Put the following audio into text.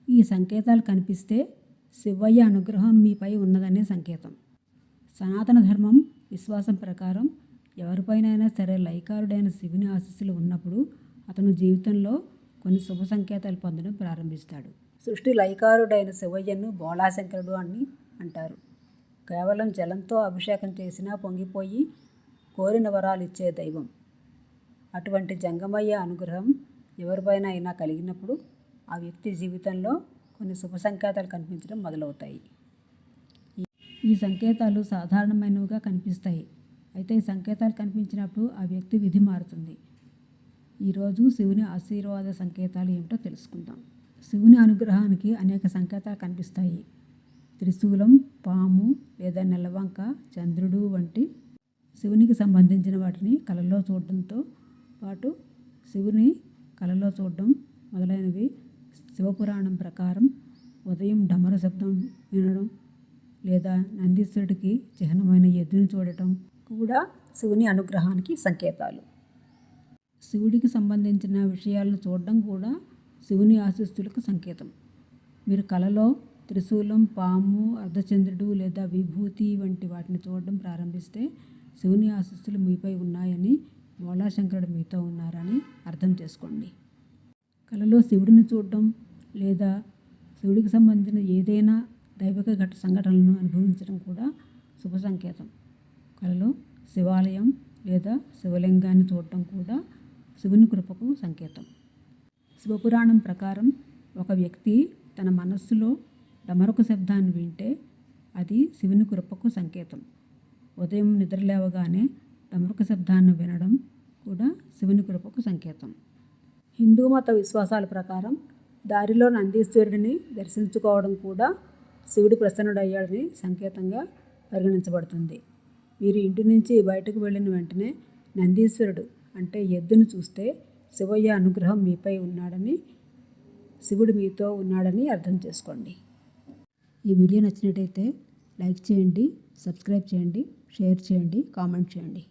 ఈ సంకేతాలు కనిపిస్తే శివయ్య అనుగ్రహం మీపై ఉన్నదనే సంకేతం. సనాతన ధర్మం విశ్వాసం ప్రకారం ఎవరిపైనైనా సరే లైకారుడైన శివుని ఆశీస్సులు ఉన్నప్పుడు అతను జీవితంలో కొన్ని శుభ సంకేతాలు పొందడం ప్రారంభిస్తాడు. సృష్టి లైకారుడైన శివయ్యను బోళాశంకరుడు అని అంటారు. కేవలం జలంతో అభిషేకం చేసినా పొంగిపోయి కోరిన వరాలు ఇచ్చే దైవం. అటువంటి జంగమయ్య అనుగ్రహం ఎవరిపైన అయినా కలిగినప్పుడు ఆ వ్యక్తి జీవితంలో కొన్ని శుభ సంకేతాలు కనిపించడం మొదలవుతాయి. ఈ సంకేతాలు సాధారణమైనవిగా కనిపిస్తాయి. అయితే ఈ సంకేతాలు కనిపించినప్పుడు ఆ వ్యక్తి విధి మారుతుంది. ఈరోజు శివుని ఆశీర్వాద సంకేతాలు ఏమిటో తెలుసుకుందాం. శివుని అనుగ్రహానికి అనేక సంకేతాలు కనిపిస్తాయి. త్రిశూలం, పాము లేదా నెలవంక, చంద్రుడు వంటి శివునికి సంబంధించిన వాటిని కలలో చూడడంతో పాటు శివుని కలలో చూడడం మొదలైనవి. శివపురాణం ప్రకారం ఉదయం డమరు శబ్దం వినడం లేదా నందీశ్వరుడికి చిహ్నమైన ఎద్దుని చూడటం కూడా శివుని అనుగ్రహానికి సంకేతాలు. శివుడికి సంబంధించిన విషయాలను చూడడం కూడా శివుని ఆశీస్సులకు సంకేతం. మీరు కలలో త్రిశూలం, పాము, అర్ధచంద్రుడు లేదా విభూతి వంటి వాటిని చూడడం ప్రారంభిస్తే శివుని ఆశీస్సులు మీపై ఉన్నాయని, బోళాశంకరుడు మీతో ఉన్నారని అర్థం చేసుకోండి. కలలో శివుడిని చూడడం లేదా శివుడికి సంబంధించిన ఏదైనా దైవిక సంఘటనలను అనుభవించడం కూడా శుభ సంకేతం. కలలో శివాలయం లేదా శివలింగాన్ని చూడటం కూడా శివుని కృపకు సంకేతం. శివపురాణం ప్రకారం ఒక వ్యక్తి తన మనస్సులో డమరుక శబ్దాన్ని వింటే అది శివుని కృపకు సంకేతం. ఉదయం నిద్రలేవగానే డమరుక శబ్దాన్ని వినడం కూడా శివుని కృపకు సంకేతం. హిందూ మత విశ్వాసాల ప్రకారం దారిలో నందీశ్వరుడిని దర్శించుకోవడం కూడా శివుడు ప్రసన్నుడయ్యాడని సంకేతంగా పరిగణించబడుతుంది. మీరు ఇంటి నుంచి బయటకు వెళ్ళిన వెంటనే నందీశ్వరుడు అంటే ఎద్దును చూస్తే శివయ్య అనుగ్రహం మీపై ఉన్నాడని, శివుడు మీతో ఉన్నాడని అర్థం చేసుకోండి. ఈ వీడియో నచ్చినట్టయితే లైక్ చేయండి, సబ్స్క్రైబ్ చేయండి, షేర్ చేయండి, కామెంట్ చేయండి.